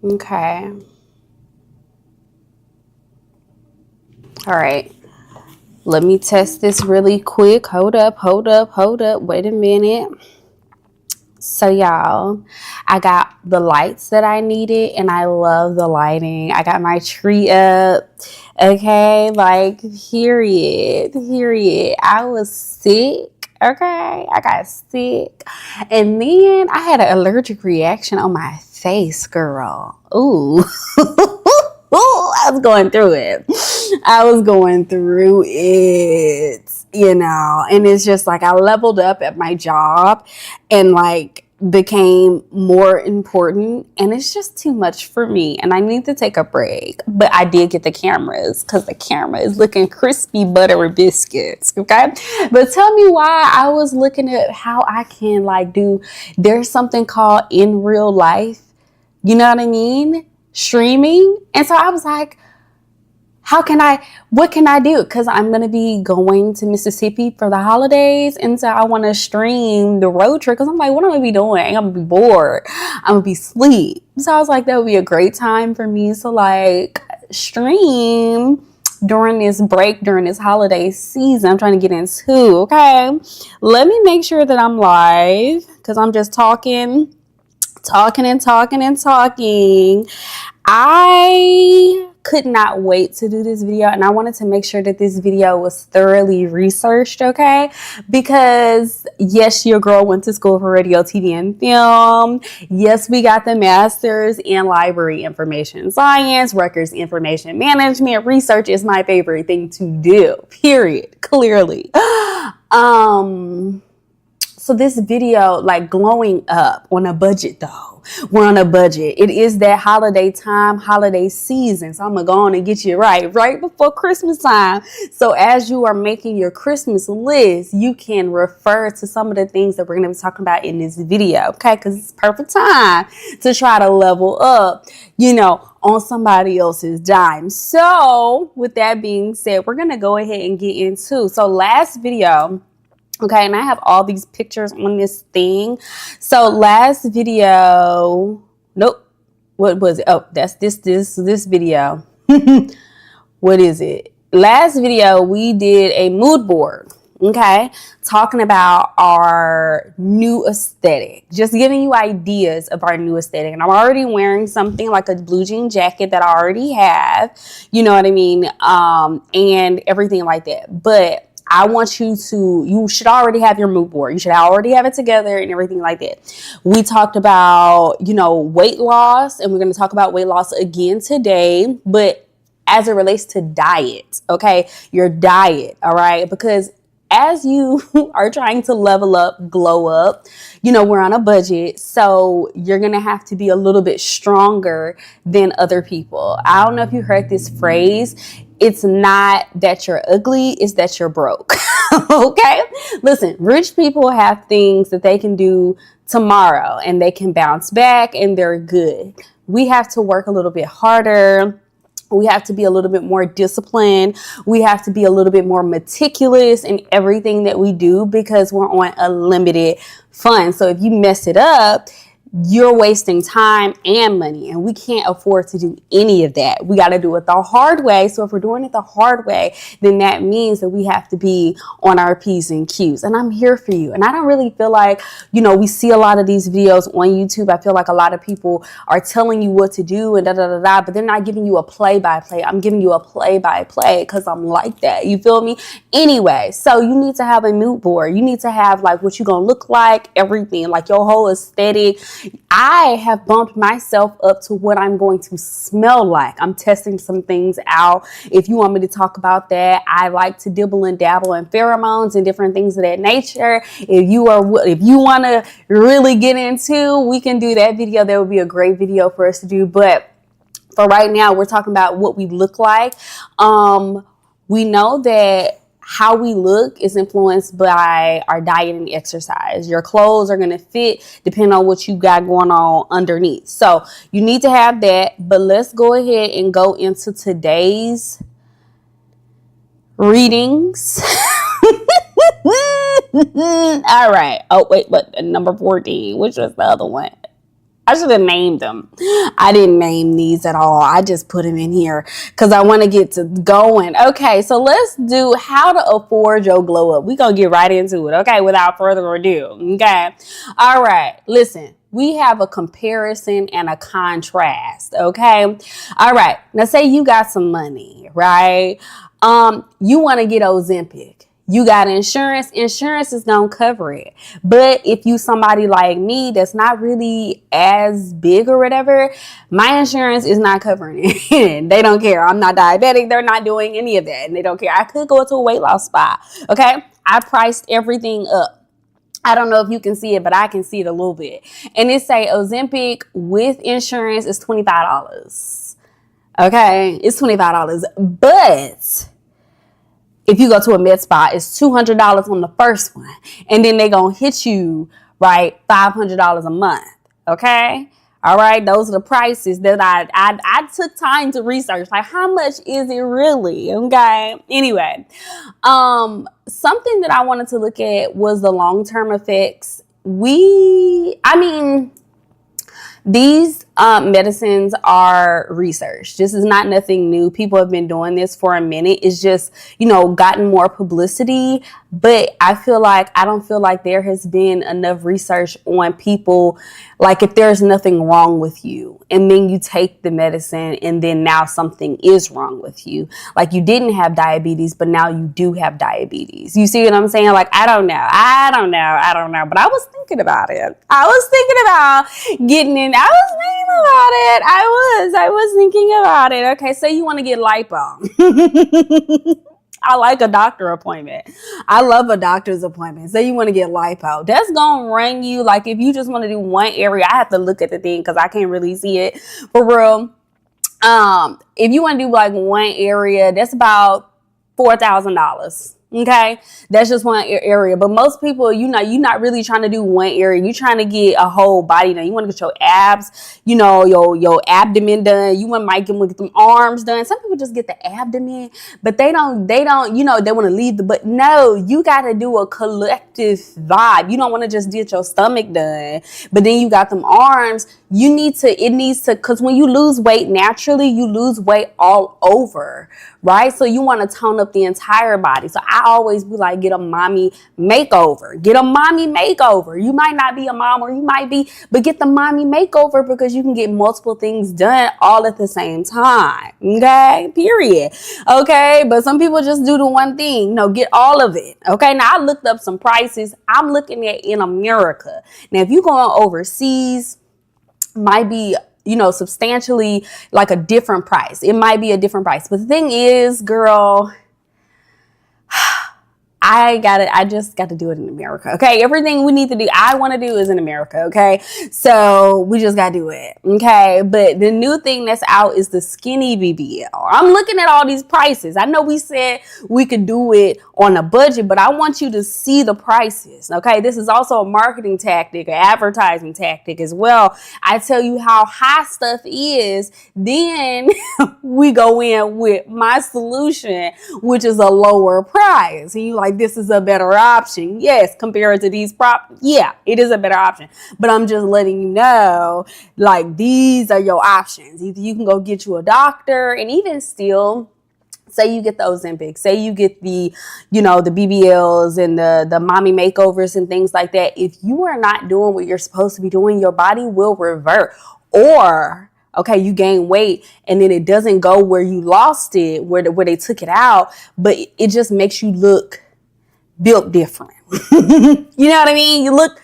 Okay. All right. Let me test this really quick. Hold up. Wait a minute. So y'all, I got the lights that I needed and I love the lighting. I got my tree up. Okay, like period. I was sick. Okay, I got sick. And then I had an allergic reaction on my face, girl. Ooh. I was going through it. And it's just like I leveled up at my job and like became more important, and it's just too much for me and I need to take a break. But I did get the cameras because the camera is looking crispy buttery biscuits. Okay, but tell me why. I was looking at how I can like do, there's something called in real life, you know what I mean, streaming. And so I was like, what can I do? Because I'm going to be going to Mississippi for the holidays. And so I want to stream the road trip because I'm like, what am I going to be doing? I'm going to be bored. I'm going to be asleep. So I was like, that would be a great time for me to like stream during this break, during this holiday season. I'm trying to get into, okay? Let me make sure that I'm live because I'm just talking. I could not wait to do this video, and I wanted to make sure that this video was thoroughly researched, okay? Because yes, your girl went to school for radio, TV, and film. Yes, we got the masters in library information science, records information management. Research is my favorite thing to do, period, clearly. So this video, like glowing up on a budget though. We're on a budget. It is that holiday time, holiday season. So I'm going to go on and get you right before Christmas time. So as you are making your Christmas list, you can refer to some of the things that we're going to be talking about in this video. Okay. Because it's perfect time to try to level up, on somebody else's dime. So with that being said, we're going to go ahead and get into, so last video, okay, and I have all these pictures on this thing. So last video, nope, what was it? Oh, that's this video. What is it? Last video, we did a mood board, okay, talking about our new aesthetic, just giving you ideas of our new aesthetic. And I'm already wearing something like a blue jean jacket that I already have, you know what I mean, and everything like that. But I want you should already have your mood board. You should already have it together and everything like that. We talked about, weight loss, and we're going to talk about weight loss again today, but as it relates to diet, okay? Your diet, all right? Because as you are trying to level up, glow up, we're on a budget, so you're going to have to be a little bit stronger than other people. I don't know if you heard this phrase. It's not that you're ugly, it's that you're broke. Okay? Listen, rich people have things that they can do tomorrow and they can bounce back and they're good. We have to work a little bit harder. We have to be a little bit more disciplined. We have to be a little bit more meticulous in everything that we do because we're on a limited fund. So if you mess it up, you're wasting time and money, and we can't afford to do any of that. We got to do it the hard way. So if we're doing it the hard way, then that means that we have to be on our P's and Q's, and I'm here for you. And I don't really feel like, we see a lot of these videos on YouTube. I feel like a lot of people are telling you what to do and but they're not giving you a play-by-play. I'm giving you a play-by-play because I'm like that. You feel me? Anyway, so you need to have a mood board. You need to have like what you're going to look like, everything, like your whole aesthetic. I have bumped myself up to what I'm going to smell like. I'm testing some things out. If you want me to talk about that, I like to dibble and dabble in pheromones and different things of that nature. If you want to really get into, we can do that video. That would be a great video for us to do. But for right now, we're talking about what we look like. We know that how we look is influenced by our diet and exercise. Your clothes are going to fit depending on what you got going on underneath. So you need to have that. But let's go ahead and go into today's readings. All right. Oh, wait, but number 14, which was the other one? I should have named them. I didn't name these at all. I just put them in here because I want to get to going. Okay, so let's do how to afford your glow up. We're going to get right into it, okay, without further ado, okay? All right, listen. We have a comparison and a contrast, okay? All right, now say you got some money, right? You want to get Ozempic. You got insurance is gonna cover it. But if you somebody like me that's not really as big or whatever, my insurance is not covering it. They don't care. I'm not diabetic. They're not doing any of that. And they don't care. I could go to a weight loss spa. Okay. I priced everything up. I don't know if you can see it, but I can see it a little bit. And it say Ozempic with insurance is $25. Okay. It's $25. But if you go to a med spa, it's $200 on the first one. And then they going to hit you, right, $500 a month. Okay? All right? Those are the prices that I took time to research. Like, how much is it really? Okay? Anyway, something that I wanted to look at was the long-term effects. These medicines are researched. This is not nothing new. People have been doing this for a minute. It's just, gotten more publicity. But I don't feel like there has been enough research on people. Like if there's nothing wrong with you and then you take the medicine and then now something is wrong with you. Like you didn't have diabetes, but now you do have diabetes. You see what I'm saying? Like, I don't know. But I was thinking about it. I was thinking about getting in. I was thinking about it. Okay, say you want to get lipo. I like a doctor appointment. I love a doctor's appointment. Say you want to get lipo. That's going to ring you. Like if you just want to do one area, I have to look at the thing because I can't really see it for real. If you want to do like one area, that's about $4,000. Okay, that's just one area. But most people, you're not really trying to do one area. You're trying to get a whole body done. You want to get your abs, your abdomen done. You might get them arms done. Some people just get the abdomen, but they don't, they want to leave but no, you got to do a collective vibe. You don't want to just get your stomach done, but then you got them arms. Because when you lose weight naturally, you lose weight all over, right? So you want to tone up the entire body. So I always be like, get a mommy makeover. Get a mommy makeover. You might not be a mom or you might be, but get the mommy makeover because you can get multiple things done all at the same time. Okay, period. Okay, but some people just do the one thing. No, get all of it. Okay, now I looked up some prices. I'm looking at in America. Now, if you're going overseas, might be substantially like a different price. It might be a different price. But the thing is, girl, I just got to do it in America. Okay. Everything we need to do, I want to do is in America. Okay. So we just got to do it. Okay. But the new thing that's out is the skinny BBL. I'm looking at all these prices. I know we said we could do it on a budget, but I want you to see the prices. Okay. This is also a marketing tactic, an advertising tactic as well. I tell you how high stuff is. Then we go in with my solution, which is a lower price. And you like, this is a better option. Yes, compared to these yeah, it is a better option. But I'm just letting you know, like, these are your options. Either you can go get you a doctor, and even still, say you get the Ozempic, say you get the, the BBLs and the mommy makeovers and things like that. If you are not doing what you're supposed to be doing, your body will revert. Or okay, you gain weight and then it doesn't go where you lost it, where they took it out, but it just makes you look built different. You know what I mean? You look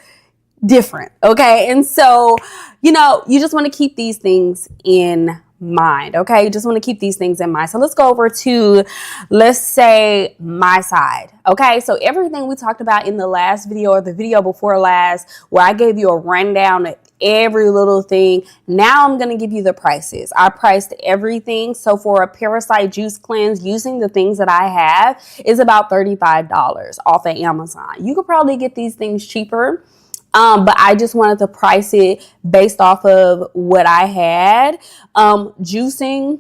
different. Okay. And so, you just want to keep these things in mind. Okay. You just want to keep these things in mind. So let's go over to, let's say, my side. Okay. So everything we talked about in the last video or the video before last, where I gave you a rundown of every little thing. Now I'm going to give you the prices. I priced everything. So for a parasite juice cleanse, using the things that I have, is about $35 off of Amazon. You could probably get these things cheaper. But I just wanted to price it based off of what I had. Juicing,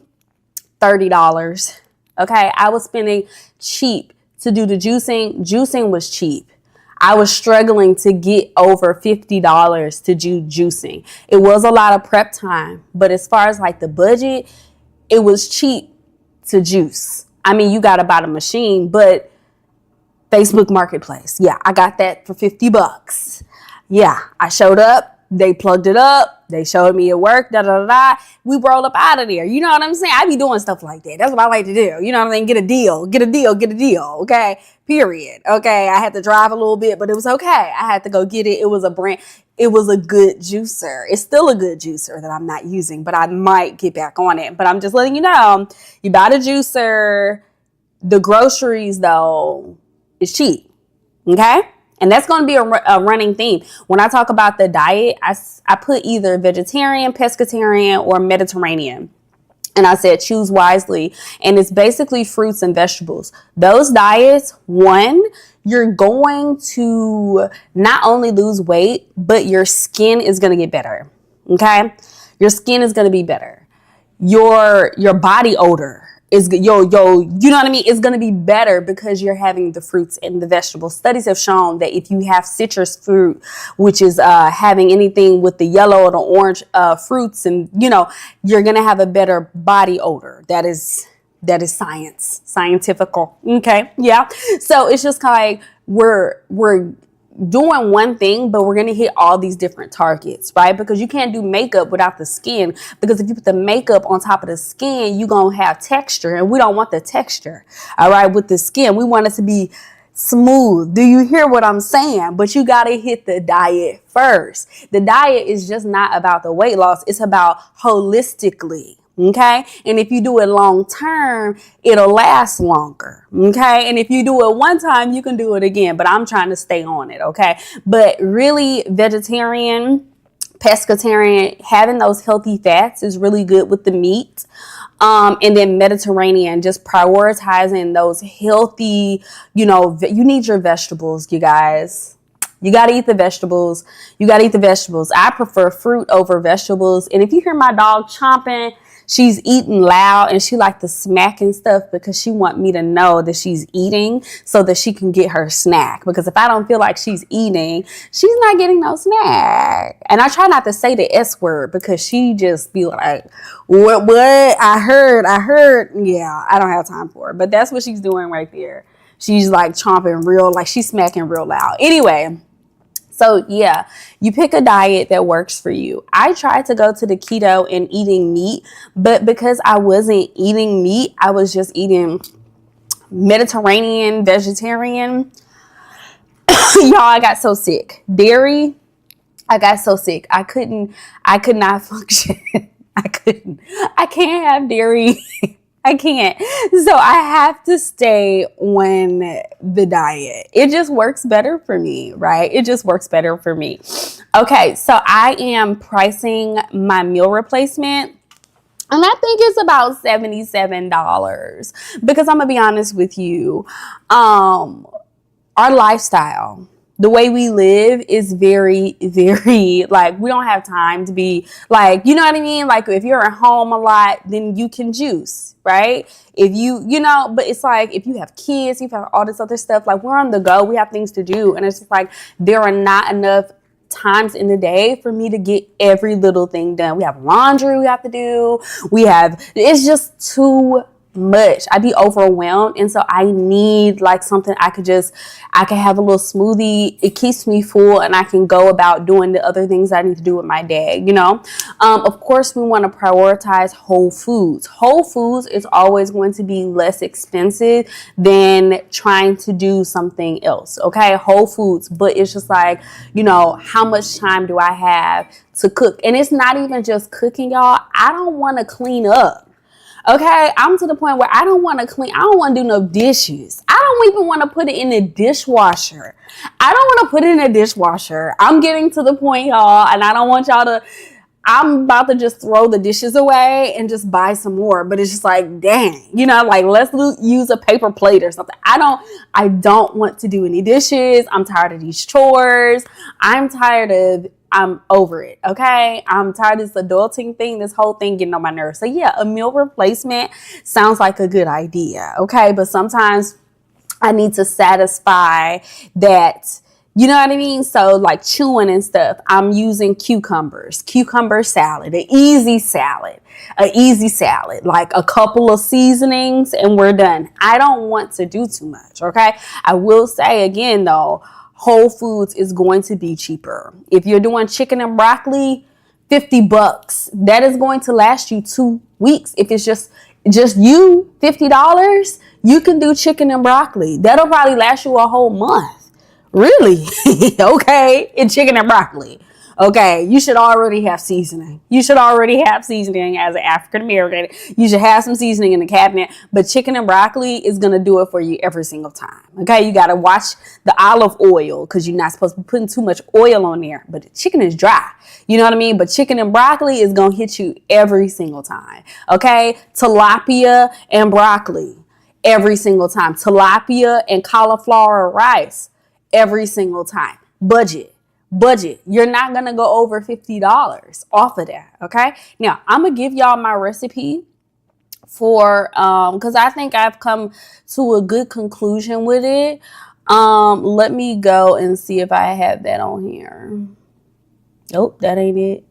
$30. Okay. I was spending cheap to do the juicing. Juicing was cheap. I was struggling to get over $50 to do juicing. It was a lot of prep time, but as far as like the budget, it was cheap to juice. I mean, you got to buy the machine, but Facebook Marketplace. Yeah, I got that for $50. Yeah, I showed up. They plugged it up. They showed me it worked. Da da da. We rolled up out of there. You know what I'm saying? I be doing stuff like that. That's what I like to do. You know what I mean? Get a deal. Get a deal. Get a deal. Okay. Period. Okay. I had to drive a little bit, but it was okay. I had to go get it. It was a good juicer. It's still a good juicer that I'm not using, but I might get back on it. But I'm just letting you know, you buy the juicer. The groceries, though, is cheap. Okay. And that's going to be a running theme. When I talk about the diet, I put either vegetarian, pescatarian, or Mediterranean. And I said, choose wisely. And it's basically fruits and vegetables. Those diets, one, you're going to not only lose weight, but your skin is going to get better. Okay? Your skin is going to be better. Your body odor is you know what I mean? It's going to be better because you're having the fruits and the vegetables. Studies have shown that if you have citrus fruit, which is having anything with the yellow or the orange fruits, and you're going to have a better body odor. That is scientifical. Okay. Yeah. So it's just kind of like we're doing one thing, but we're going to hit all these different targets, right? Because you can't do makeup without the skin, because if you put the makeup on top of the skin, you're going to have texture, and we don't want the texture. All right. With the skin, we want it to be smooth. Do you hear what I'm saying? But you got to hit the diet first. The diet is just not about the weight loss. It's about holistically. Okay. And if you do it long term, it'll last longer. Okay. And if you do it one time, you can do it again, but I'm trying to stay on it. Okay. But really, vegetarian, pescatarian, having those healthy fats is really good with the meat. And then Mediterranean, just prioritizing those healthy, you need your vegetables, you guys. You got to eat the vegetables. I prefer fruit over vegetables. And if you hear my dog chomping, she's eating loud, and she like to smack and stuff because she want me to know that she's eating so that she can get her snack. Because if I don't feel like she's eating, she's not getting no snack. And I try not to say the S word because she just be like, what? I heard. Yeah, I don't have time for it. But that's what she's doing right there. She's like chomping she's smacking real loud. Anyway. So yeah, you pick a diet that works for you. I tried to go to the keto and eating meat, but because I wasn't eating meat, I was just eating Mediterranean, vegetarian. Y'all, I got so sick. Dairy, I got so sick. I could not function. I can't have dairy. I can't. So I have to stay on the diet. It just works better for me, right? It just works better for me. Okay, so I am pricing my meal replacement, and I think it's about $77 because I'm going to be honest with you. Our lifestyle, the way we live is very, very, we don't have time to be you know what I mean? Like if you're at home a lot, then you can juice, right? If but it's like if you have kids, you have all this other stuff, we're on the go, we have things to do. And it's just there are not enough times in the day for me to get every little thing done. We have laundry we have to do. It's just too much. I'd be overwhelmed, and so I need something I can have a little smoothie. It keeps me full, and I can go about doing the other things I need to do with my day. Of course, we want to prioritize whole foods. Whole foods is always going to be less expensive than trying to do something else. Okay, whole foods, but it's just how much time do I have to cook? And it's not even just cooking, y'all. I don't want to clean up. Okay, I'm to the point where I don't want to clean. I don't want to do no dishes. I don't even want to put it in the dishwasher. I'm getting to the point, y'all, and I don't want y'all to. I'm about to just throw the dishes away and just buy some more. But it's just dang, let's use a paper plate or something. I don't want to do any dishes. I'm tired of these chores. I'm over it, okay? I'm tired of this adulting thing, this whole thing getting on my nerves. So yeah, a meal replacement sounds like a good idea, okay? But sometimes I need to satisfy that, You know what I mean? So like chewing and stuff, I'm using cucumber salad, an easy salad, like a couple of seasonings and we're done. I don't want to do too much. Okay. I will say again though, Whole Foods is going to be cheaper. If you're doing chicken and broccoli, $50. That is going to last you 2 weeks. If it's just you, $50, you can do chicken and broccoli. That'll probably last you a whole month. Really? Okay. And chicken and broccoli. Okay. You should already have seasoning. You should already have seasoning as an African American. You should have some seasoning in the cabinet. But chicken and broccoli is going to do it for you every single time. Okay. You got to watch the olive oil because you're not supposed to be putting too much oil on there. But the chicken is dry. You know what I mean? But chicken and broccoli is going to hit you every single time. Okay. Tilapia and broccoli every single time. Tilapia and cauliflower rice every single time. Budget. You're not going to go over $50 off of that. Okay. Now I'm going to give y'all my recipe for, cause I think I've come to a good conclusion with it. Let me go and see if I have that on here. Nope, that ain't it.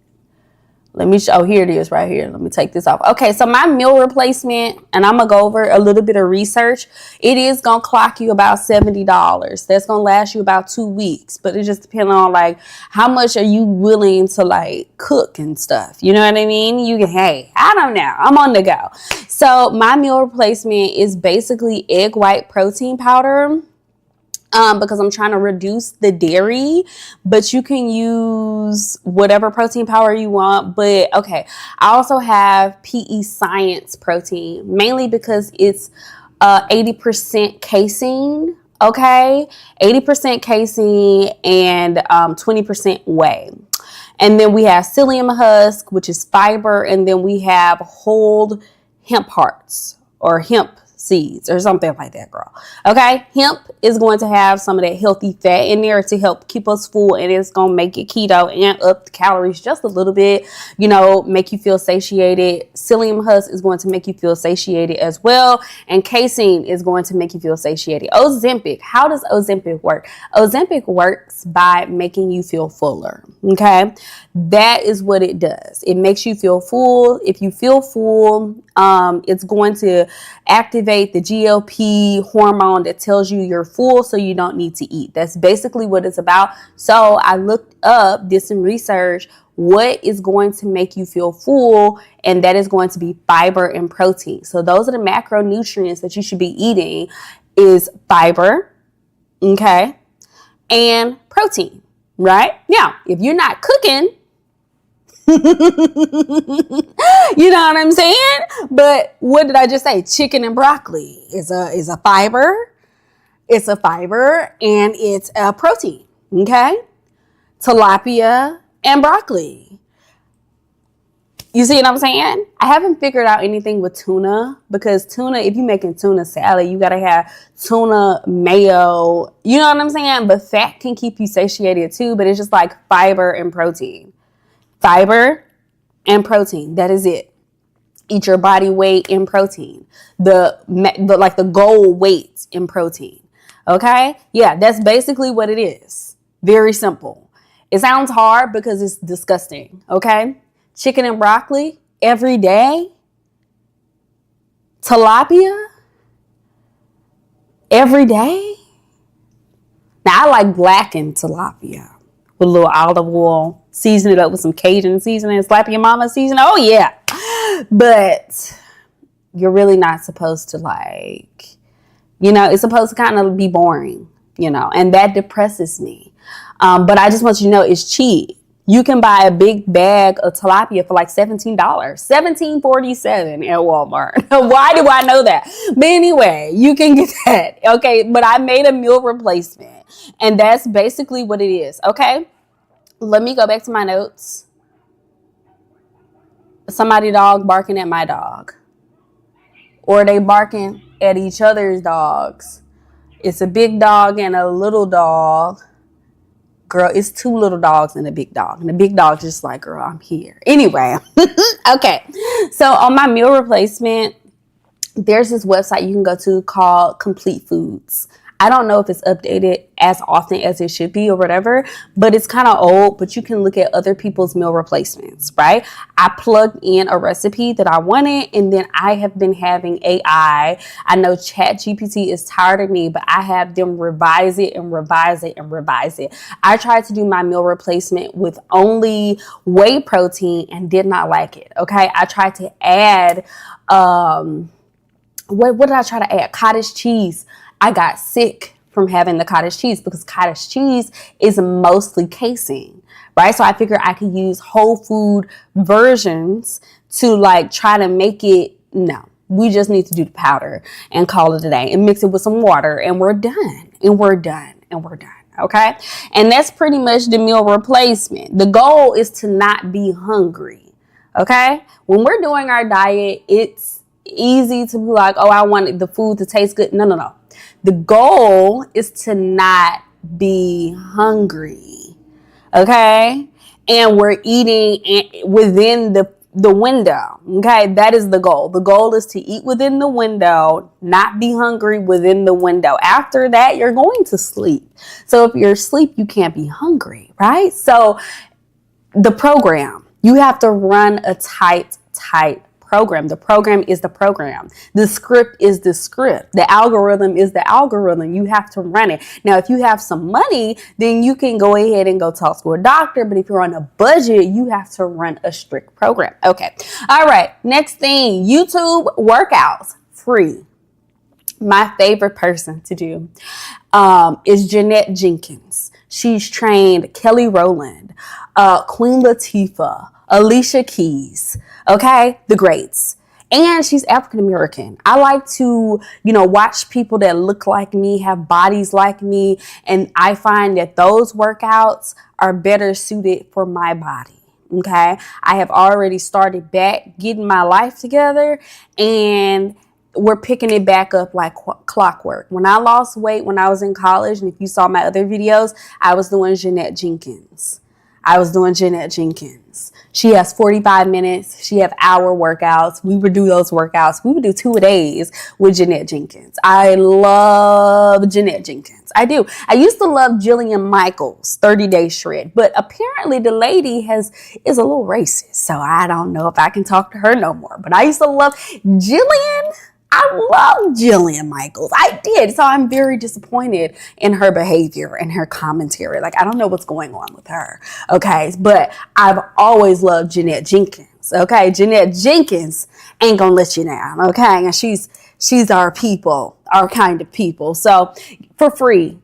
Let me show. Oh, here it is right here. Let me take this off. Okay, so my meal replacement, and I'm going to go over a little bit of research. It is going to clock you about $70. That's going to last you about 2 weeks. But it just depends on, like, how much are you willing to, like, cook and stuff. You know what I mean? You can, hey, I don't know. I'm on the go. So my meal replacement is basically egg white protein powder. Because I'm trying to reduce the dairy, but you can use whatever protein powder you want. But okay, I also have PE Science protein, mainly because it's 80% casein. Okay, 80% casein and 20% whey. And then we have psyllium husk, which is fiber, and then we have whole hemp hearts or hemp seeds or something like that, girl. Okay, hemp is going to have some of that healthy fat in there to help keep us full, and it's going to make it keto and up the calories just a little bit, you know, make you feel satiated. Psyllium husk is going to make you feel satiated as well, and casein is going to make you feel satiated. Ozempic, how does Ozempic work? Ozempic works by making you feel fuller. Okay, that is what it does. It makes you feel full. If you feel full, it's going to activate the GLP hormone that tells you you're full, so you don't need to eat. That's basically what it's about. So I looked up, did some research, what is going to make you feel full, and that is going to be fiber and protein. So those are the macronutrients that you should be eating is fiber, okay, and protein, right? Now, if you're not cooking, you know what I'm saying? But what did I just say? Chicken and broccoli is a fiber. It's a fiber and it's a protein. Okay. Tilapia and broccoli. You see what I'm saying? I haven't figured out anything with tuna, because tuna, if you're making tuna salad, you got to have tuna mayo. You know what I'm saying? But fat can keep you satiated too, but it's just like fiber and protein. Fiber and protein. That is it. Eat your body weight in protein. The goal weight in protein. Okay? Yeah, that's basically what it is. Very simple. It sounds hard because it's disgusting. Okay? Chicken and broccoli every day. Tilapia every day. Now I like blackened tilapia with a little olive oil, season it up with some Cajun seasoning, slap your mama seasoning. Oh yeah. But you're really not supposed to, like, you know, it's supposed to kind of be boring, you know, and that depresses me. But I just want you to know it's cheap. You can buy a big bag of tilapia for like $17, $17.47 at Walmart. Why do I know that? But anyway, you can get that. Okay. But I made a meal replacement, and that's basically what it is. Okay. Let me go back to my notes. Somebody dog barking at my dog, or they barking at each other's dogs. It's a big dog and a little dog. Girl, it's two little dogs and a big dog. And the big dog just like, girl, I'm here. Anyway, okay. So on my meal replacement, there's this website you can go to called Complete Foods. I don't know if it's updated as often as it should be or whatever, but it's kind of old. But you can look at other people's meal replacements, right? I plugged in a recipe that I wanted, and then I have been having AI. I know ChatGPT is tired of me, but I have them revise it and revise it and revise it. I tried to do my meal replacement with only whey protein and did not like it. Okay, I tried to add what did I try to add? Cottage cheese. I got sick from having the cottage cheese because cottage cheese is mostly casein, right? So I figured I could use whole food versions to like try to make it. No, we just need to do the powder and call it a day and mix it with some water, and we're done, and we're done, and we're done. Okay. And that's pretty much the meal replacement. The goal is to not be hungry. Okay. When we're doing our diet, it's easy to be like, oh, I want the food to taste good. No, no, no. The goal is to not be hungry. Okay. And we're eating within the window. Okay. That is the goal. The goal is to eat within the window, not be hungry within the window. After that, you're going to sleep. So if you're asleep, you can't be hungry, right? So the program, you have to run a tight program. The program is the program. The script is the script. The algorithm is the algorithm. You have to run it. Now, if you have some money, then you can go ahead and go talk to a doctor. But if you're on a budget, you have to run a strict program. Okay. All right. Next thing, YouTube workouts, free. My favorite person to do is Jeanette Jenkins. She's trained Kelly Rowland, Queen Latifah, Alicia Keys, okay, the greats. And she's African American. I like to, watch people that look like me, have bodies like me, and I find that those workouts are better suited for my body. Okay, I have already started back getting my life together, and we're picking it back up like clockwork. When I lost weight when I was in college, and if you saw my other videos, I was doing Jeanette Jenkins. She has 45 minutes. She have hour workouts. We would do those workouts. We would do 2 days with Jeanette Jenkins. I love Jeanette Jenkins. I do. I used to love Jillian Michaels, 30-Day Shred, but apparently the lady is a little racist. So I don't know if I can talk to her no more. But I used to love Jillian. I love Jillian Michaels. I did. So I'm very disappointed in her behavior and her commentary. Like, I don't know what's going on with her. Okay. But I've always loved Jeanette Jenkins. Okay. Jeanette Jenkins ain't gonna let you down. Okay. And she's our people, our kind of people. So for free.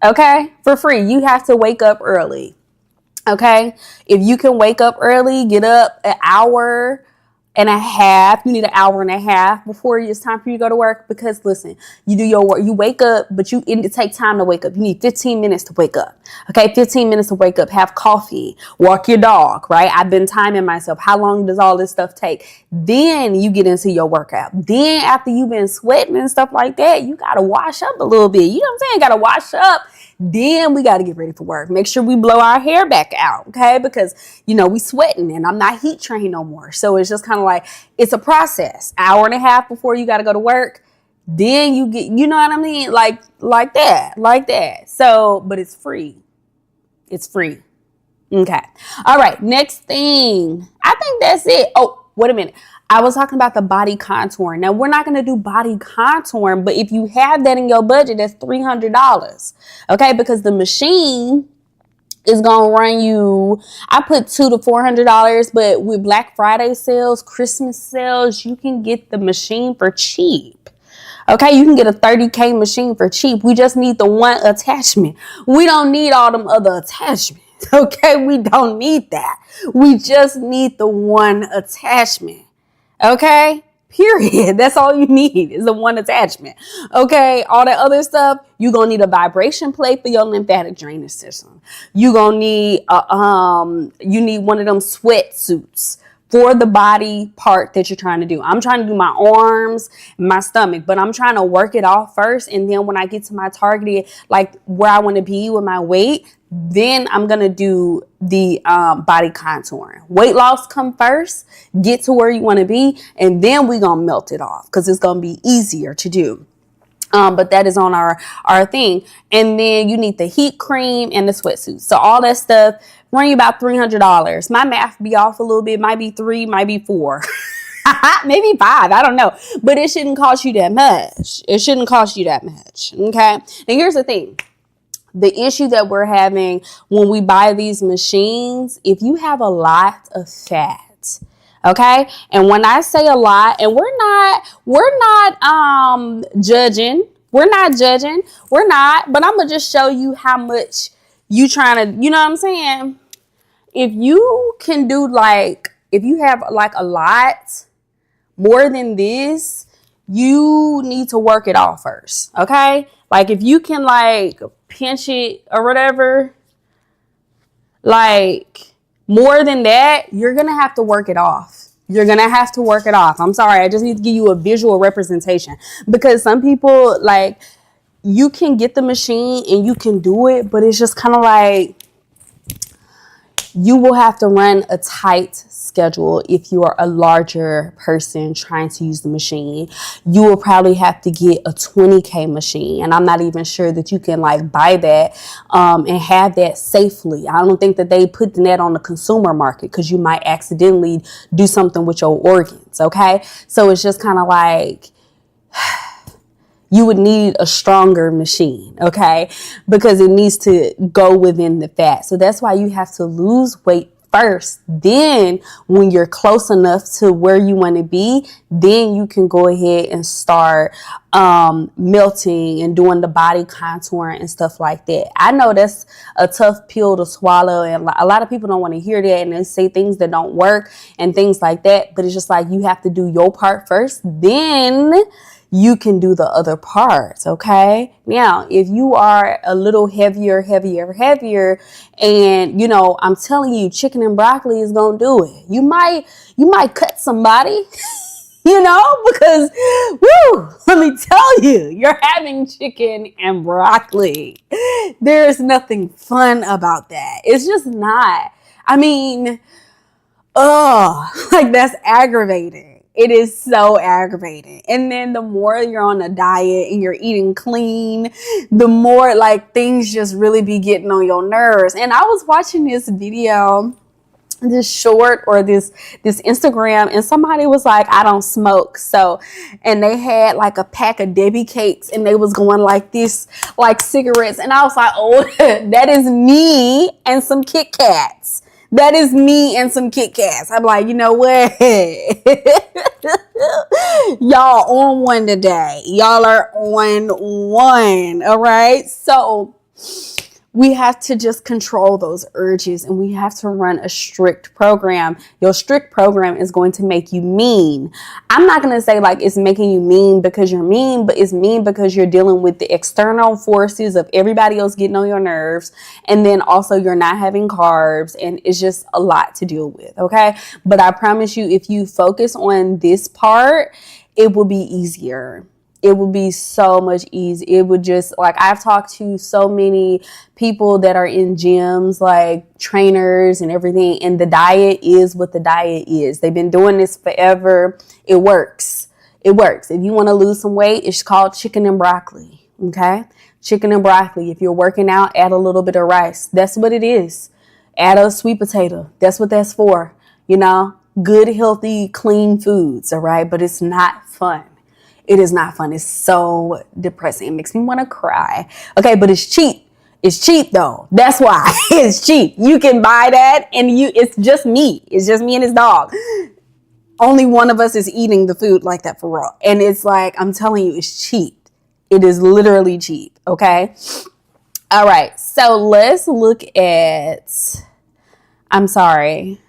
Okay. For free. You have to wake up early. Okay. If you can wake up early, get up an hour and a half. You need an hour and a half before it's time for you to go to work. Because listen, you do your work, you wake up, but it takes time to wake up. You need 15 minutes to wake up. Okay, 15 minutes to wake up, have coffee, walk your dog, right? I've been timing myself. How long does all this stuff take? Then you get into your workout. Then after you've been sweating and stuff like that, you got to wash up a little bit. You know what I'm saying? Got to wash up. Then we got to get ready for work. Make sure we blow our hair back out, okay? Because, we sweating and I'm not heat trained no more. So it's just kind of like, it's a process. Hour and a half before you got to go to work. Then you get, you know what I mean? Like that. So, but it's free. It's free. Okay. All right. Next thing. I think that's it. Oh, wait a minute. I was talking about the body contouring. Now, we're not going to do body contouring, but if you have that in your budget, that's $300. Okay, because the machine is going to run you, I put $200 to $400, but with Black Friday sales, Christmas sales, you can get the machine for cheap. Okay, you can get a $30K machine for cheap. We just need the one attachment. We don't need all them other attachments. Okay, we don't need that. We just need the one attachment. Okay, period. That's all you need is the one attachment. Okay, all that other stuff, you're going to need a vibration plate for your lymphatic drainage system. You're going to need, you need one of them sweatsuits for the body part that you're trying to do. I'm trying to do my arms, my stomach, but I'm trying to work it off first. And then when I get to my targeted, like where I want to be with my weight, then I'm going to do the body contouring. Weight loss come first, get to where you want to be, and then we're going to melt it off because it's going to be easier to do. But that is on our thing. And then you need the heat cream and the sweatsuit. So all that stuff run you about $300. My math be off a little bit. Might be 3, might be 4. Maybe 5. I don't know. But it shouldn't cost you that much. It shouldn't cost you that much. Okay. And here's the thing. The issue that we're having when we buy these machines, if you have a lot of fat, okay? And when I say a lot, and we're not judging. We're not judging. We're not, but I'm gonna just show you how much you trying to, you know what I'm saying? If you can do if you have like a lot more than this, you need to work it off first, okay? Like if you can like pinch it or whatever, like more than that, you're going to have to work it off. You're going to have to work it off. I'm sorry. I just need to give you a visual representation because some people like you can get the machine and you can do it, but it's just kind of like you will have to run a tight schedule if you are a larger person trying to use the machine. You will probably have to get a 20K machine, and I'm not even sure that you can like buy that and have that safely. I don't think that they put that on the consumer market because you might accidentally do something with your organs. Okay, so it's just kind of like you would need a stronger machine, okay? Because it needs to go within the fat. So that's why you have to lose weight first. Then when you're close enough to where you want to be, then you can go ahead and start melting and doing the body contouring and stuff like that. I know that's a tough pill to swallow, and a lot of people don't want to hear that, and they say things that don't work and things like that. But it's just like you have to do your part first, then you can do the other parts, okay? Now, if you are a little heavier, and, you know, I'm telling you, chicken and broccoli is going to do it. You might cut somebody, you know, because, woo, let me tell you, you're having chicken and broccoli. There's nothing fun about that. It's just not. I mean, like that's aggravating. It is so aggravating. And then the more you're on a diet and you're eating clean, the more like things just really be getting on your nerves. And I was watching this video, this short or this Instagram, and somebody was like, I don't smoke. So, and they had like a pack of Debbie cakes and they was going like this, like cigarettes. And I was like, oh, that is me and some Kit Kats. That is me and some Kit Kats. I'm like, you know what? Y'all on one today. Y'all are on one. All right. So we have to just control those urges, and we have to run a strict program. Your strict program is going to make you mean. I'm not going to say like it's making you mean because you're mean, but it's mean because you're dealing with the external forces of everybody else getting on your nerves. And then also you're not having carbs, and it's just a lot to deal with. Okay. But I promise you, if you focus on this part, it will be easier. It would be so much easier. It would just, like, I've talked to so many people that are in gyms, like trainers and everything, and the diet is what the diet is. They've been doing this forever. It works. It works. If you want to lose some weight, it's called chicken and broccoli. Okay? Chicken and broccoli. If you're working out, add a little bit of rice. That's what it is. Add a sweet potato. That's what that's for. You know, good, healthy, clean foods. All right? But it's not fun. It is not fun. It's so depressing. It makes me want to cry. Okay, but it's cheap. It's cheap though. That's why it's cheap. You can buy that, and it's just me. It's just me and his dog. Only one of us is eating the food like that for real. And it's like, I'm telling you, it's cheap. It is literally cheap. Okay. All right. So let's look at, I'm sorry.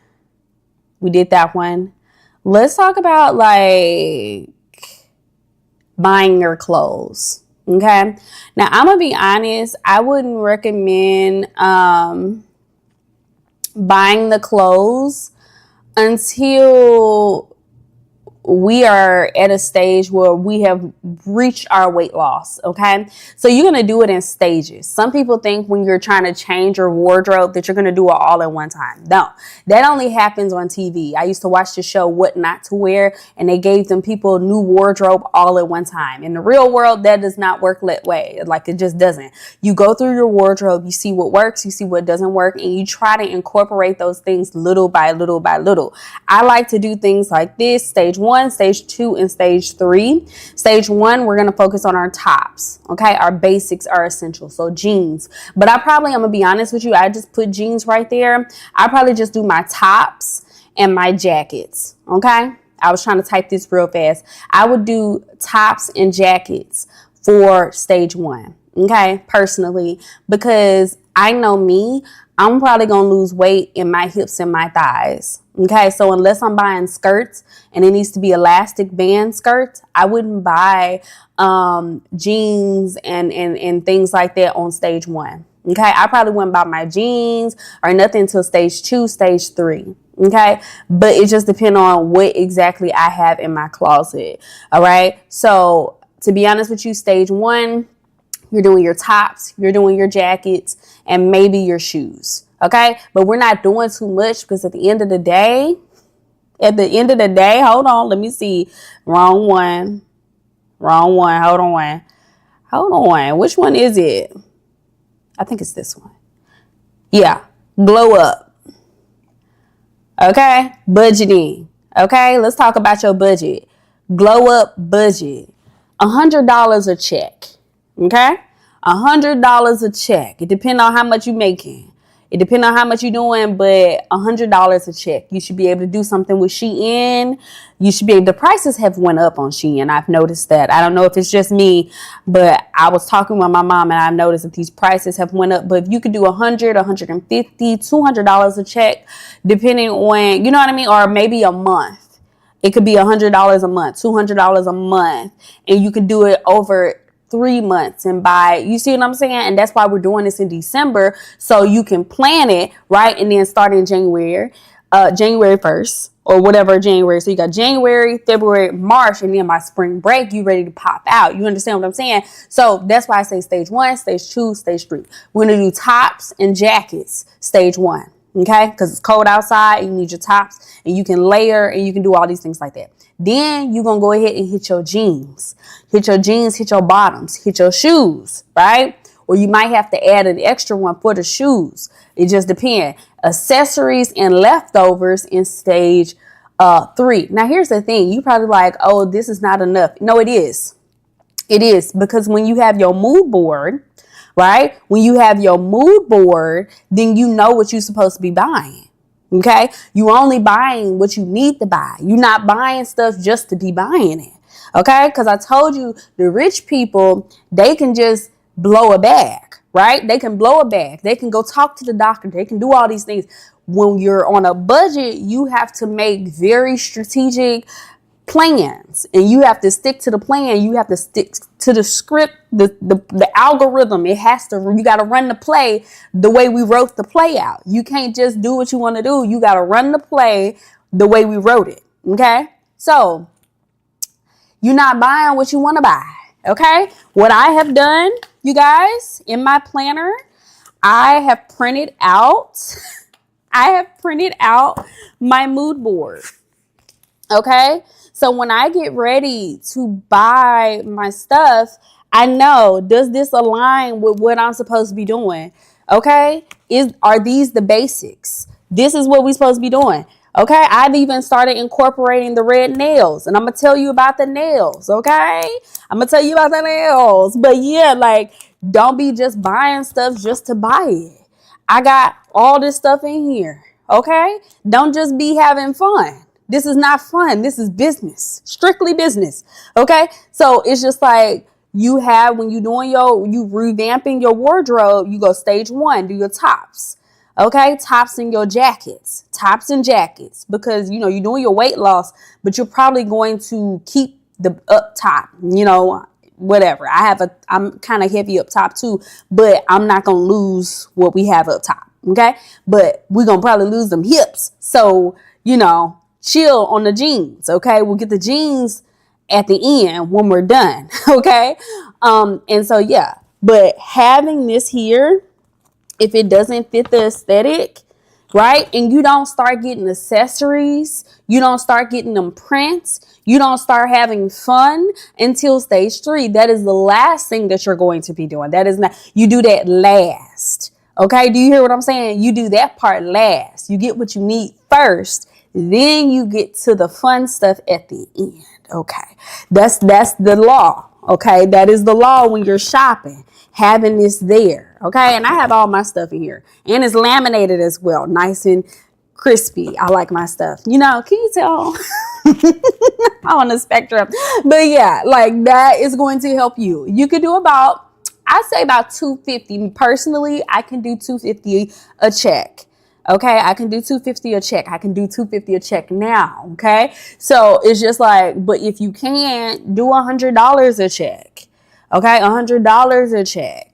We did that one. Let's talk about like buying your clothes. Okay. Now I'm gonna be honest. I wouldn't recommend buying the clothes until we are at a stage where we have reached our weight loss. Okay. So you're going to do it in stages. Some people think when you're trying to change your wardrobe that you're going to do it all at one time. No, that only happens on TV. I used to watch the show What Not to Wear, and they gave them people new wardrobe all at one time. In the real world, that does not work that way. Like, it just doesn't. You go through your wardrobe, you see what works, you see what doesn't work, and you try to incorporate those things little by little by little. I like to do things like this: stage 1, stage 2, and stage 3. Stage 1, we're going to focus on our tops. Okay. Our basics are essential. So jeans, but I'm going to be honest with you. I just put jeans right there. I probably just do my tops and my jackets. Okay. I was trying to type this real fast. I would do tops and jackets for stage 1. Okay. Personally, because I know me, I'm probably going to lose weight in my hips and my thighs. Okay. So unless I'm buying skirts and it needs to be elastic band skirts, I wouldn't buy jeans and things like that on stage 1. Okay. I probably wouldn't buy my jeans or nothing until stage 2, stage 3. Okay. But it just depends on what exactly I have in my closet. All right. So to be honest with you, stage 1, you're doing your tops, you're doing your jackets, and maybe your shoes. Okay. But we're not doing too much because at the end of the day, hold on, let me see. Wrong one. Hold on. Which one is it? I think it's this one. Yeah. Glow up. Okay. Budgeting. Okay. Let's talk about your budget. Glow up budget. $100 a check. Okay. $100 a check. It depends on how much you're making. It depends on how much you're doing, but $100 a check. You should be able to do something with Shein. You should be able, the prices have went up on Shein. I've noticed that. I don't know if it's just me, but I was talking with my mom and I noticed that these prices have went up. But if you could do $100, $150, $200 a check, depending on, you know what I mean? Or maybe a month. It could be $100 a month, $200 a month, and you could do it over 3 months and buy, you see what I'm saying? And that's why we're doing this in December, so you can plan it, right? And then start in January 1st or whatever January. So you got January, February, March, and then by spring break, you ready to pop out. You understand what I'm saying? So that's why I say stage 1, stage 2, stage 3. We're going to do tops and jackets, stage 1. Okay. Because it's cold outside. You need your tops and you can layer and you can do all these things like that. Then you're going to go ahead and hit your jeans. Hit your bottoms, hit your shoes, right? Or you might have to add an extra one for the shoes. It just depends. Accessories and leftovers in stage 3. Now, here's the thing. You probably like, oh, this is not enough. No, it is. It is, because when you have your mood board, right? When you have your mood board, then you know what you're supposed to be buying. Okay. You only buying what you need to buy. You're not buying stuff just to be buying it. Okay. Because I told you the rich people, they can just blow a bag, right? They can blow a bag. They can go talk to the doctor. They can do all these things. When you're on a budget, you have to make very strategic plans, and you have to stick to the plan. You have to stick to the script, the algorithm. You got to run the play the way we wrote the play out. You can't just do what you want to do. You got to run the play the way we wrote it. Okay. So you're not buying what you want to buy. Okay. What I have done, you guys, in my planner, I have printed out my mood board. Okay. So when I get ready to buy my stuff, I know, does this align with what I'm supposed to be doing? Okay. Are these the basics? This is what we're supposed to be doing. Okay. I've even started incorporating the red nails, and I'm going to tell you about the nails. Okay. I'm going to tell you about the nails, but yeah, like, don't be just buying stuff just to buy it. I got all this stuff in here. Okay. Don't just be having fun. This is not fun. This is business, strictly business. Okay. So it's just like when you revamping your wardrobe, you go stage 1, do your tops. Okay. Tops and jackets, because, you're doing your weight loss, but you're probably going to keep the up top, whatever. I'm kind of heavy up top too, but I'm not going to lose what we have up top. Okay. But we're going to probably lose them hips. So, chill on the jeans. Okay. We'll get the jeans at the end when we're done. Okay. And so, yeah, but having this here, if it doesn't fit the aesthetic, right? And you don't start getting accessories, you don't start getting them prints, you don't start having fun until stage 3. That is the last thing that you're going to be doing. That is not, you do that last. Okay. Do you hear what I'm saying? You do that part last. You get what you need first. Then you get to the fun stuff at the end. Okay. That's the law. Okay. That is the law when you're shopping, having this there. Okay. And I have all my stuff in here, and it's laminated as well. Nice and crispy. I like my stuff. You know, can you tell? I'm on the spectrum. But yeah, like that is going to help you. You could do about, I say about $250. Personally, I can do $250 a check. Okay, I can do $250 a check. I can do $250 a check now. Okay, so it's just like, but if you can't, do $100 a check. Okay, $100 a check.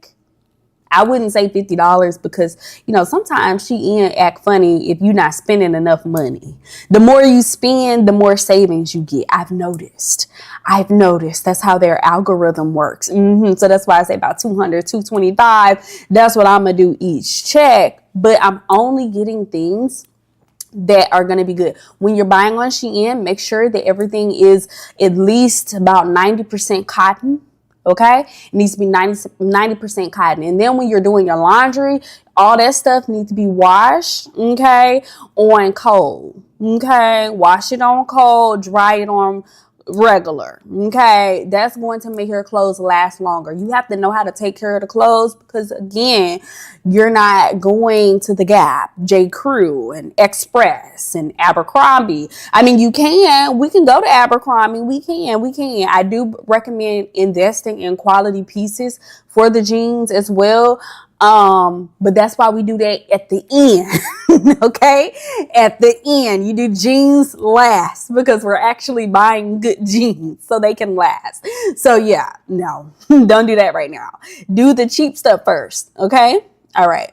I wouldn't say $50 because, you know, sometimes Shein act funny if you're not spending enough money. The more you spend, the more savings you get. I've noticed. That's how their algorithm works. So that's why I say about $200, $225. That's what I'm going to do each check. But I'm only getting things that are going to be good. When you're buying on Shein, make sure that everything is at least about 90% cotton. Okay, it needs to be 90% cotton. And then when you're doing your laundry, all that stuff needs to be washed, okay, on cold. Okay, wash it on cold, dry it on regular. Okay, that's going to make your clothes last longer. You have to know how to take care of the clothes because, again, you're not going to the Gap, J. Crew, and Express, and Abercrombie. I mean, we can go to Abercrombie. We can. I do recommend investing in quality pieces for the jeans as well. But that's why we do that at the end. Okay. At the end, you do jeans last because we're actually buying good jeans so they can last. So yeah, no, don't do that right now. Do the cheap stuff first. Okay. All right.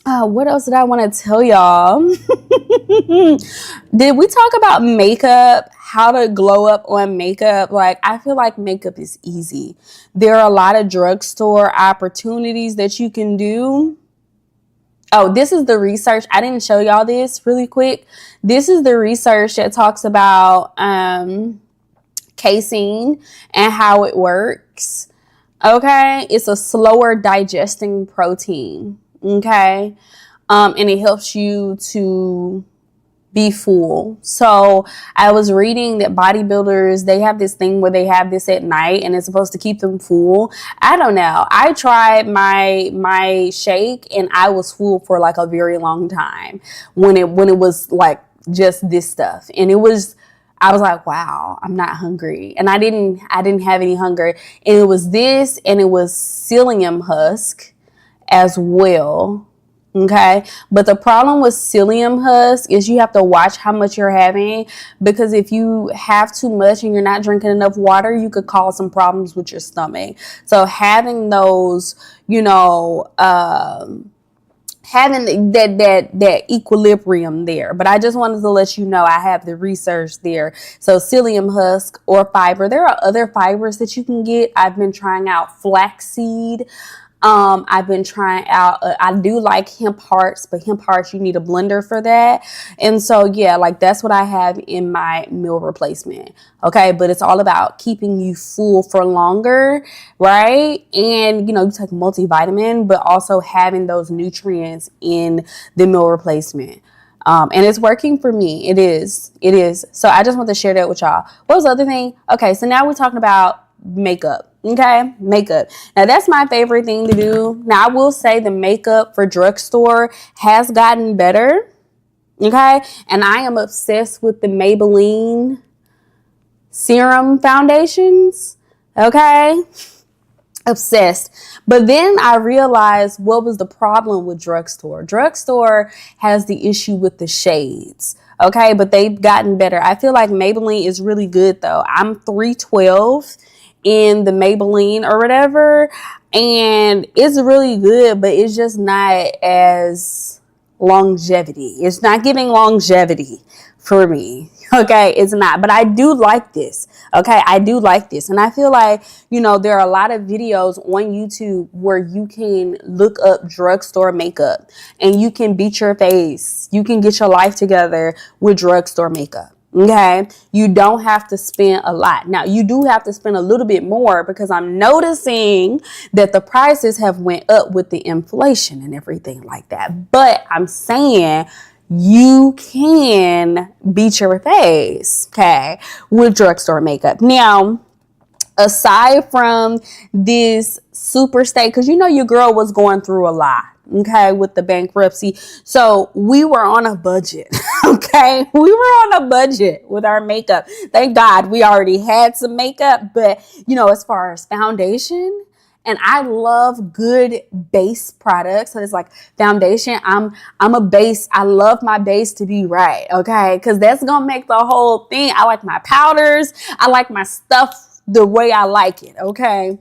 What else did I want to tell y'all? Did we talk about makeup? How to glow up on makeup? Like, I feel like makeup is easy. There are a lot of drugstore opportunities that you can do. Oh, this is the research. I didn't show y'all this really quick. This is the research that talks about casein and how it works. Okay. It's a slower digesting protein. Okay. And it helps you to be full. So I was reading that bodybuilders, they have this thing where they have this at night and it's supposed to keep them full. I don't know. I tried my shake and I was full for like a very long time when it was like just this stuff. And I was like, wow, I'm not hungry. And I didn't have any hunger. And it was this, and it was psyllium husk as well. Okay. But the problem with psyllium husk is you have to watch how much you're having, because if you have too much and you're not drinking enough water, you could cause some problems with your stomach. So having those, you know, having that equilibrium there. But I just wanted to let you know I have the research there. So psyllium husk or fiber. There are other fibers that you can get. I've been trying out flaxseed. I've been trying out, I do like hemp hearts, but hemp hearts, you need a blender for that. And so, yeah, like that's what I have in my meal replacement. Okay. But it's all about keeping you full for longer, right? And, you know, you take multivitamin, but also having those nutrients in the meal replacement. And it's working for me. It is. So I just want to share that with y'all. What was the other thing? Okay. So now we're talking about makeup. Okay, makeup. Now that's my favorite thing to do. Now I will say the makeup for drugstore has gotten better. Okay, and I am obsessed with the Maybelline serum foundations. Okay, obsessed. But then I realized what was the problem with drugstore. Drugstore has the issue with the shades. Okay, but they've gotten better. I feel like Maybelline is really good though. I'm 312 in the Maybelline or whatever, and it's really good, but it's just not as longevity. It's not giving longevity for me. Okay, it's not. But I do like this. Okay, I do like this. And I feel like, there are a lot of videos on YouTube where you can look up drugstore makeup and you can beat your face. You can get your life together with drugstore makeup. Okay, you don't have to spend a lot. Now, you do have to spend a little bit more because I'm noticing that the prices have went up with the inflation and everything like that. But I'm saying you can beat your face, okay, with drugstore makeup. Now, aside from this super state, because your girl was going through a lot, okay, with the bankruptcy. So we were on a budget, okay? We were on a budget with our makeup. Thank God we already had some makeup, but as far as foundation, and I love good base products. So it's like foundation. I'm a base. I love my base to be right, okay? Because that's gonna make the whole thing. I like my powders. I like my stuff the way I like it, okay?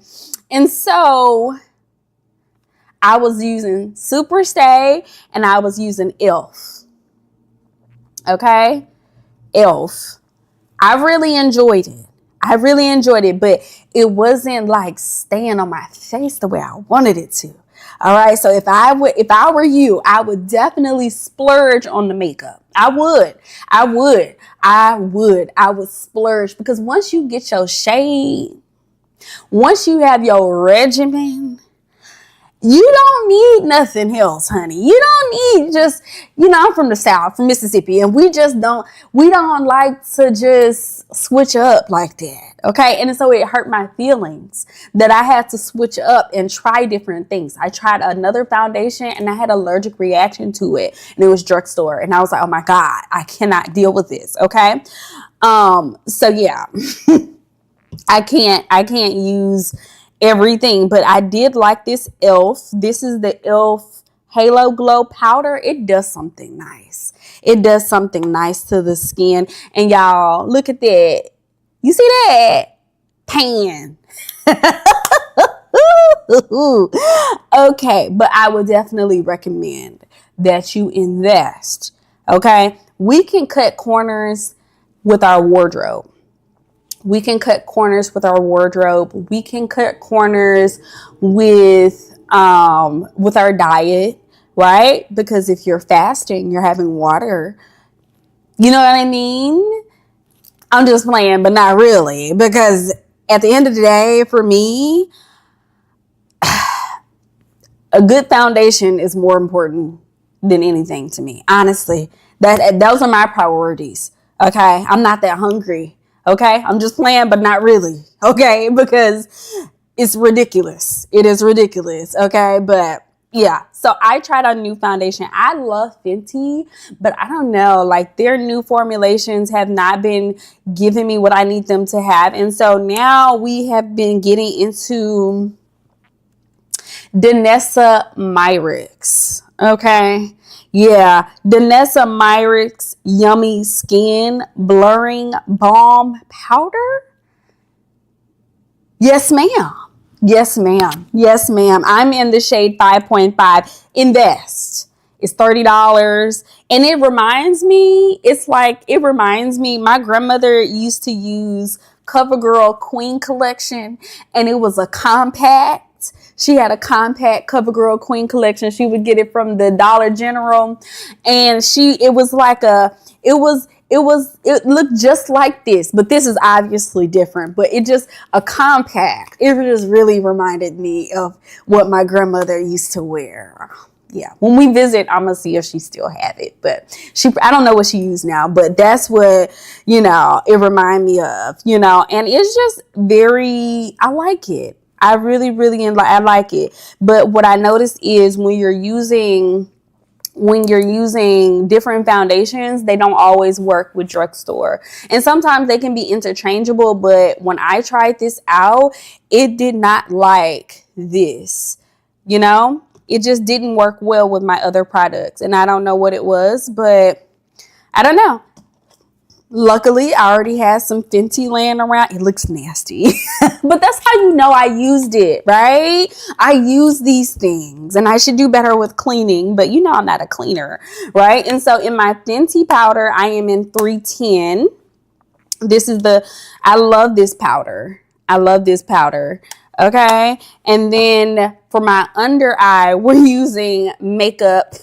And so I was using Superstay and I was using e.l.f. Okay? e.l.f. I really enjoyed it, but it wasn't like staying on my face the way I wanted it to. All right. So if I were you, I would definitely splurge on the makeup. I would splurge because once you get your shade, once you have your regimen, you don't need nothing else, honey. You don't need just, I'm from the South, from Mississippi, and we don't like to just switch up like that. Okay. And so it hurt my feelings that I had to switch up and try different things. I tried another foundation and I had an allergic reaction to it. And it was drugstore. And I was like, oh my God, I cannot deal with this. Okay. So yeah, I can't use everything, but I did like this e.l.f. This is the e.l.f. Halo Glow powder. It does something nice. It does something nice to the skin. And y'all, look at that. You see that? Tan. Okay, but I would definitely recommend that you invest. Okay, we can cut corners with our wardrobe. We can cut corners with our wardrobe. We can cut corners with our diet, right? Because if you're fasting, you're having water. You know what I mean? I'm just playing, but not really. Because at the end of the day, for me, a good foundation is more important than anything to me. Honestly, those are my priorities. Okay, I'm not that hungry. Okay, I'm just playing, but not really. Okay, because it's ridiculous. It is ridiculous. Okay, but yeah. So I tried a new foundation. I love Fenty, but I don't know. Like their new formulations have not been giving me what I need them to have, and so now we have been getting into Danessa Myricks. Okay. Yeah. Danessa Myricks Yummy Skin Blurring Balm Powder. Yes, ma'am. Yes, ma'am. Yes, ma'am. I'm in the shade 5.5. Invest. It's $30. And it reminds me, my grandmother used to use CoverGirl Queen Collection, and it was a compact. She had a compact CoverGirl Queen Collection. She would get it from the Dollar General, and it looked just like this, but this is obviously different, but it just a compact. It just really reminded me of what my grandmother used to wear. Yeah. When we visit, I'm going to see if she still have it, but I don't know what she used now, but that's what, it reminded me of, and it's just I like it. I really, really I like it. But what I noticed is when you're using different foundations, they don't always work with drugstore. And sometimes they can be interchangeable, but when I tried this out, it did not like this. It just didn't work well with my other products. And I don't know what it was, but I don't know. Luckily, I already had some Fenty laying around. It looks nasty, but that's how you know I used it, right? I use these things, and I should do better with cleaning, but you know I'm not a cleaner, right? And so in my Fenty powder, I am in 310. I love this powder. I love this powder. Okay. And then for my under eye, we're using Makeup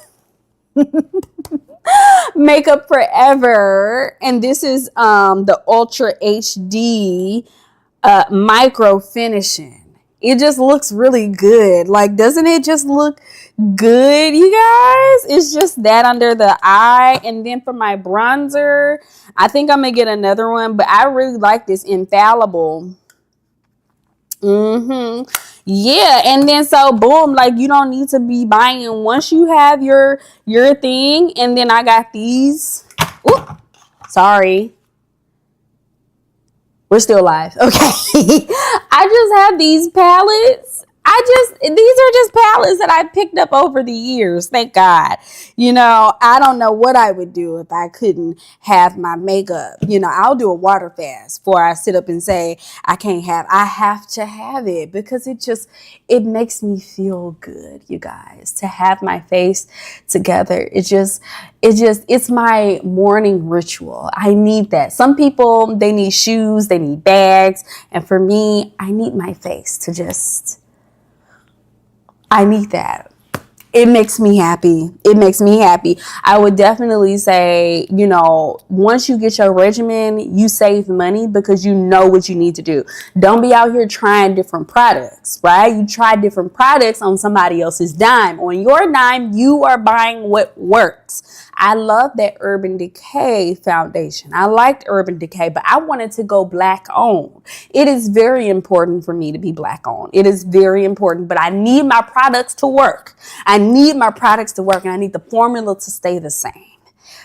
Forever. And this is the Ultra HD micro finishing. It just looks really good. Like, doesn't it just look good, you guys? It's just that under the eye. And then for my bronzer, I think I'm gonna get another one, but I really like this Infallible. Yeah, and then so boom, like you don't need to be buying once you have your thing. And then I got these. Ooh, sorry. We're still live. Okay. I just have these palettes. These are just palettes that I picked up over the years. Thank God. You know, I don't know what I would do if I couldn't have my makeup. You know, I'll do a water fast before I sit up and say I have to have it, because it makes me feel good, you guys, to have my face together. It's my morning ritual. I need that. Some people, they need shoes, they need bags. And for me, I need my face I need that. It makes me happy. It makes me happy. I would definitely say, you know, once you get your regimen, you save money because you know what you need to do. Don't be out here trying different products, right? You try different products on somebody else's dime. On your dime, you are buying what works. I love that Urban Decay foundation. I liked Urban Decay, but I wanted to go black owned. It is very important for me to be black owned. It is very important, but I need my products to work. And I need the formula to stay the same.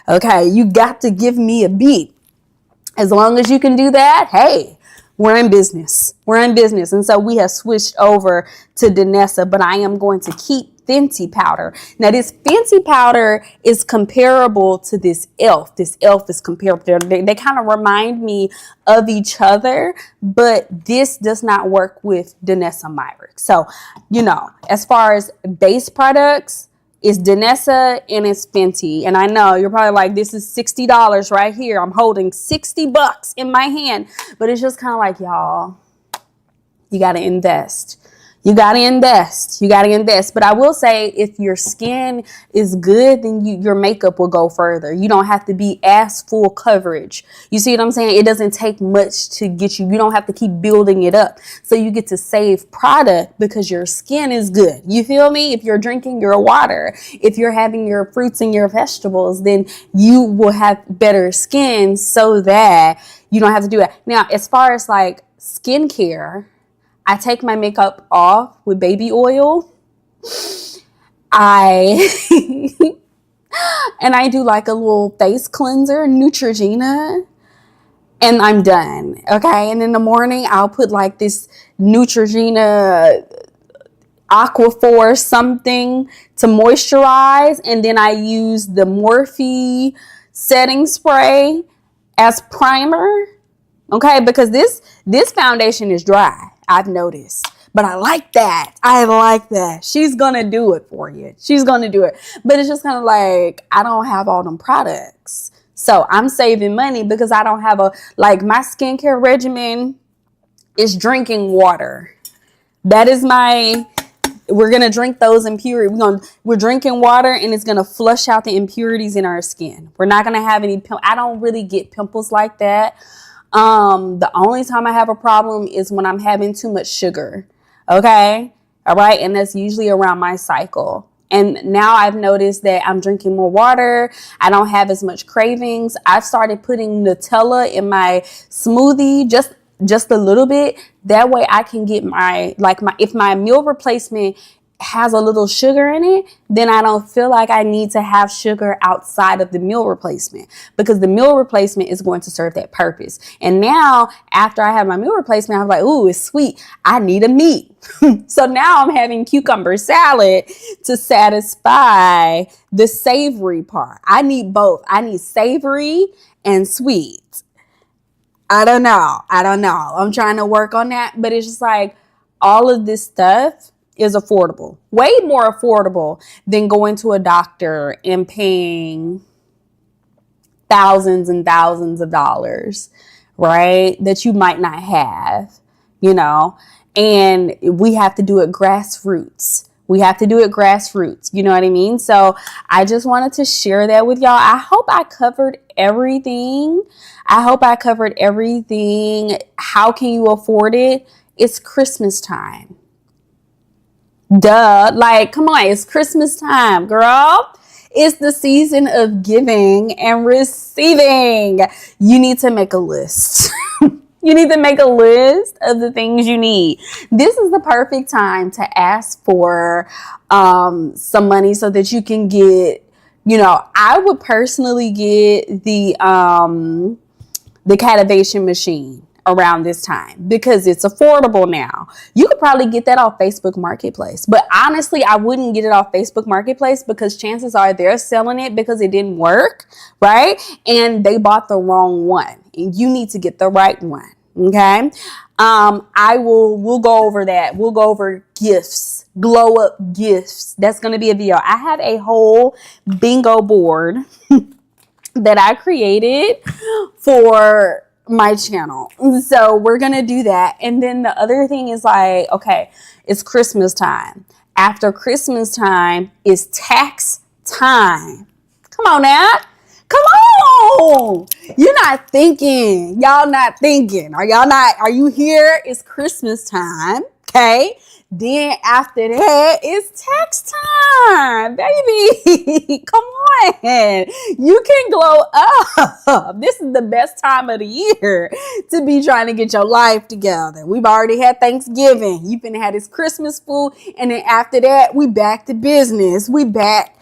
Okay, you got to give me a beat. As long as you can do that, hey, we're in business. We're in business. And so we have switched over to Danessa, but I am going to keep Fenty powder. Now, this Fenty powder is comparable to this e.l.f. This e.l.f. is comparable. They kind of remind me of each other, but this does not work with Danessa Myricks. So, you know, as far as base products, it's Danessa and it's Fenty. And I know you're probably like, this is $60 right here. I'm holding $60 in my hand, but it's just kind of like, y'all, you got to invest. You got to invest. You got to invest. But I will say, if your skin is good, then your makeup will go further. You don't have to be as full coverage. You see what I'm saying? It doesn't take much to get you. You don't have to keep building it up. So you get to save product because your skin is good. You feel me? If you're drinking your water, if you're having your fruits and your vegetables, then you will have better skin so that you don't have to do it. Now, as far as like skincare, I take my makeup off with baby oil. And I do like a little face cleanser, Neutrogena, and I'm done. Okay. And in the morning, I'll put like this Neutrogena Aquaphor something to moisturize. And then I use the Morphe setting spray as primer. Okay. Because this foundation is dry, I've noticed. But I like that. I like that. She's going to do it for you. She's going to do it. But it's just kind of like, I don't have all them products. So I'm saving money because I don't have my skincare regimen is drinking water. That is we're going to drink those impurities. We're drinking water and it's going to flush out the impurities in our skin. We're not going to have any I don't really get pimples like that. The only time I have a problem is when I'm having too much sugar. Okay. All right. And that's usually around my cycle. And now I've noticed that I'm drinking more water. I don't have as much cravings. I've started putting Nutella in my smoothie, just a little bit. That way I can get if my meal replacement has a little sugar in it, then I don't feel like I need to have sugar outside of the meal replacement, because the meal replacement is going to serve that purpose. And now after I have my meal replacement, I'm like, ooh, it's sweet. I need a meat. So now I'm having cucumber salad to satisfy the savory part. I need both. I need savory and sweet. I don't know. I'm trying to work on that, but it's just like all of this stuff is affordable, way more affordable than going to a doctor and paying thousands and thousands of dollars, right? That you might not have, you know, and we have to do it grassroots. You know what I mean? So I just wanted to share that with y'all. I hope I covered everything. How can you afford it? It's Christmas time. Duh. Like, come on, it's Christmas time, girl. It's the season of giving and receiving. You need to make a list. You need to make a list of the things you need. This is the perfect time to ask for some money so that you can get, you know, I would personally get the cavitation machine around this time because it's affordable now. You could probably get that off Facebook Marketplace, but honestly, I wouldn't get it off Facebook Marketplace because chances are they're selling it because it didn't work, right? And they bought the wrong one, and you need to get the right one. Okay. We'll go over that. We'll go over gifts, glow up gifts. That's going to be a video. I have a whole bingo board that I created for my channel. So we're going to do that. And then the other thing is like, okay, it's Christmas time. After Christmas time is tax time. Come on now. Come on. You're not thinking. Y'all not thinking. Are you here? It's Christmas time. Okay. Then after that, it's tax time, baby. Come on. You can glow up. This is the best time of the year to be trying to get your life together. We've already had Thanksgiving. You've been had this Christmas food. And then after that, we back to business. We back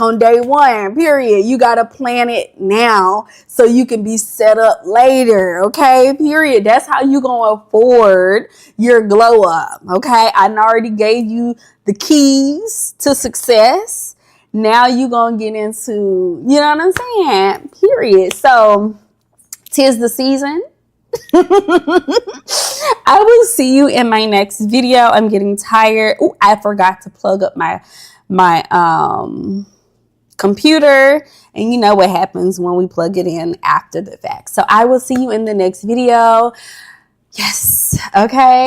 on day one, period. You got to plan it now so you can be set up later, okay, period. That's how you going to afford your glow up, okay? I already gave you the keys to success. Now you going to get into, you know what I'm saying, period. So, 'tis the season. I will see you in my next video. I'm getting tired. Oh, I forgot to plug up my computer, and you know what happens when we plug it in after the fact. So I will see you in the next video. Yes. Okay.